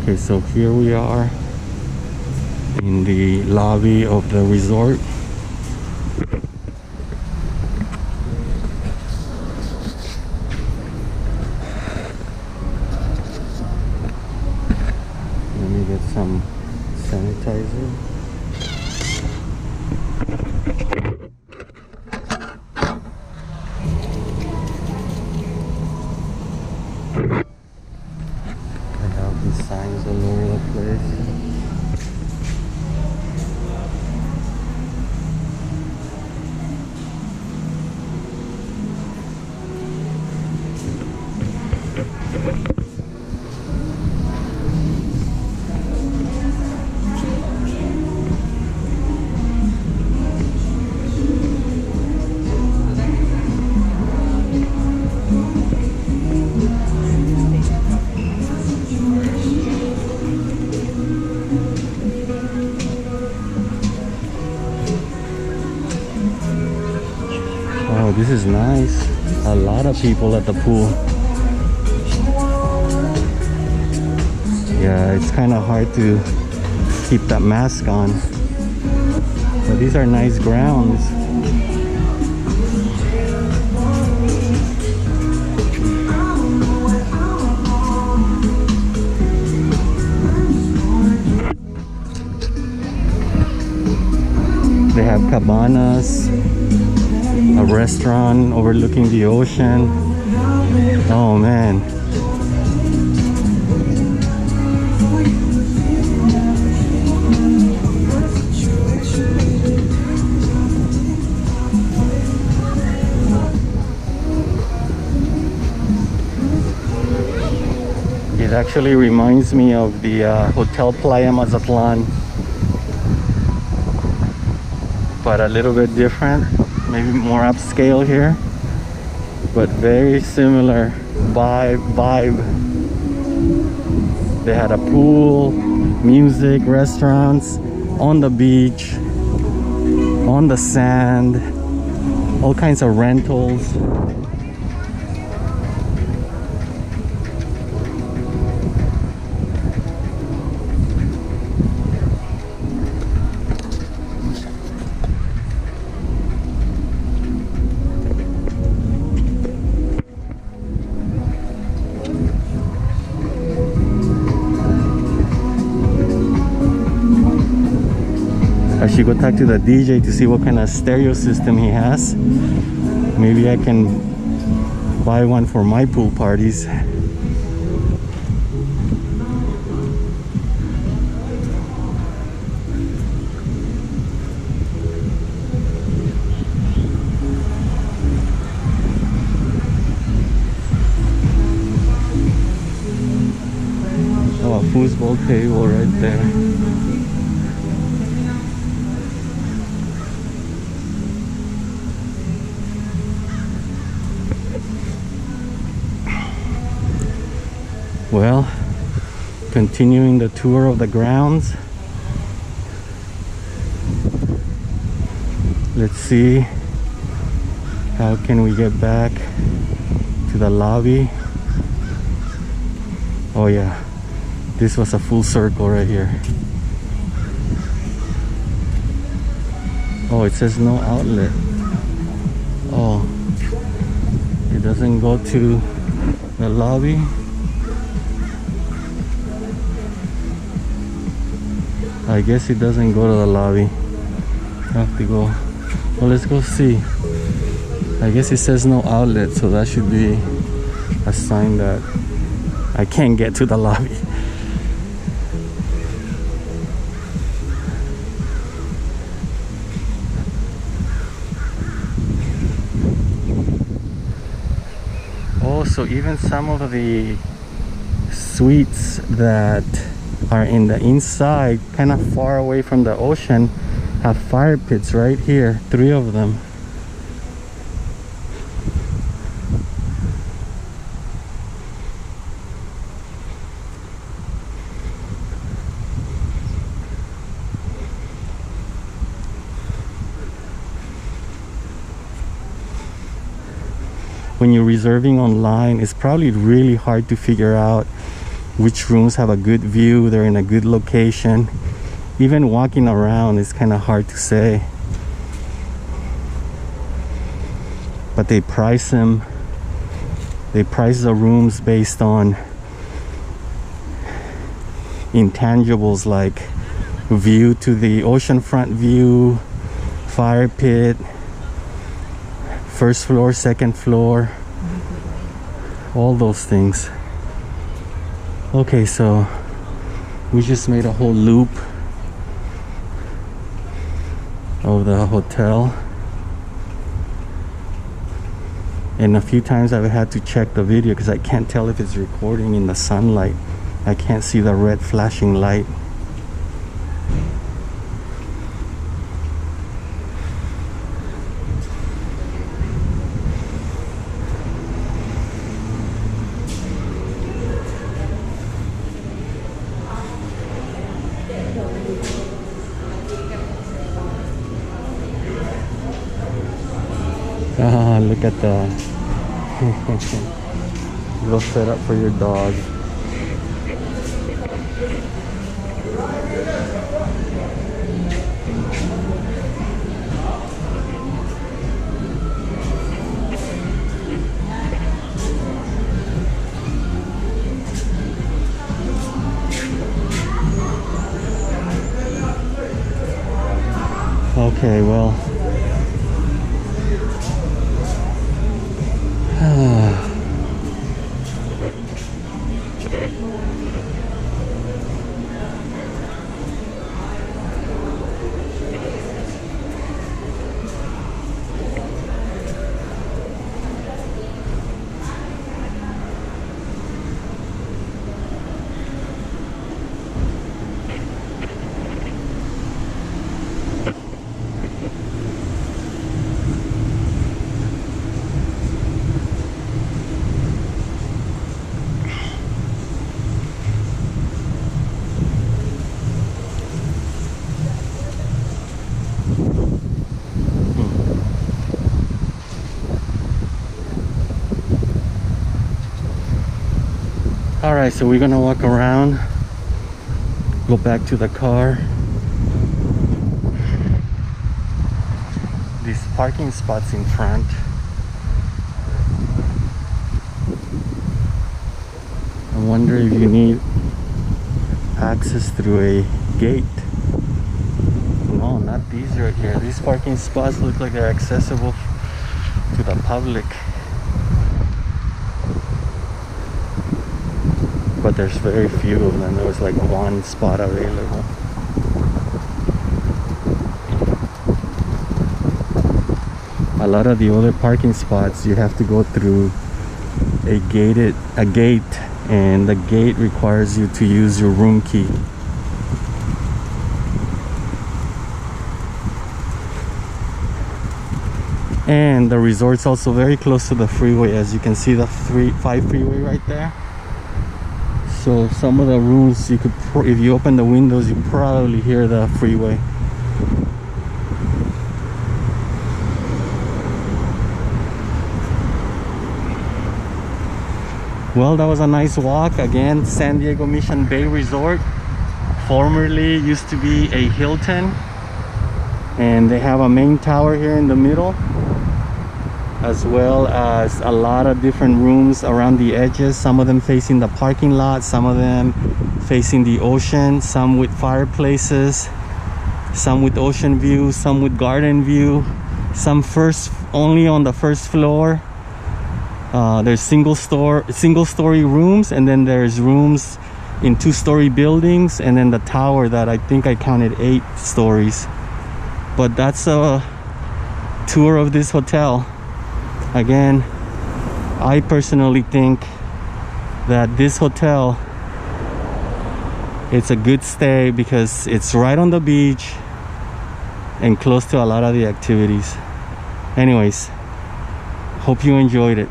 Okay, so here we are in the lobby of the resort. Let me get some sanitizer. I have these signs all over the place. Oh, this is nice. A lot of people at the pool. Yeah, it's kind of hard to keep that mask on. But these are nice grounds. They have cabanas, a restaurant overlooking the ocean. Oh man. It actually reminds me of the Hotel Playa Mazatlan, but a little bit different, maybe more upscale here, but very similar vibe. They had a pool, music, restaurants, on the beach, on the sand, all kinds of rentals. I should go talk to the DJ to see what kind of stereo system he has. Maybe I can buy one for my pool parties. Oh, a foosball table right there. Well, continuing the tour of the grounds. Let's see, how can we get back to the lobby? Oh yeah, this was a full circle right here. Oh, it says no outlet. Oh, it doesn't go to the lobby. I guess it doesn't go to the lobby. I have to go. Well, let's go see. I guess it says no outlet, so that should be a sign that I can't get to the lobby. Oh, so even some of the suites that are in the inside, kind of far away from the ocean, have fire pits right here, 3 of them. When you're reserving online, it's probably really hard to figure out which rooms have a good view, they're in a good location. Even walking around is kind of hard to say. But they price them. They price the rooms based on intangibles like view to the oceanfront view, fire pit, first floor, second floor, all those things. Okay, so we just made a whole loop of the hotel, and a few times I've had to check the video because I can't tell if it's recording in the sunlight. I can't see the red flashing light. Look at the little setup for your dog. Okay, well, alright, so we're gonna walk around, go back to the car. These parking spots in front, I wonder if you need access through a gate. No, not these right here. These parking spots look like they're accessible to the public, but there's very few of them. There was like one spot available. A lot of the other parking spots you have to go through a gate, and the gate requires you to use your room key. And the resort's also very close to the freeway. As you can see, the 5 freeway right there. So some of the rooms, you could, if you open the windows, you probably hear the freeway. Well, that was a nice walk. Again, San Diego Mission Bay Resort. Formerly used to be a Hilton, and they have a main tower here in the middle, as well as a lot of different rooms around the edges. Some of them facing the parking lot, some of them facing the ocean, some with fireplaces, some with ocean view, some with garden view, some only on the first floor. There's single story rooms, and then there's rooms in 2-story buildings, and then the tower that I think I counted 8 stories. But that's a tour of this hotel. Again, I personally think that this hotel, it's a good stay because it's right on the beach and close to a lot of the activities. Anyways, hope you enjoyed it.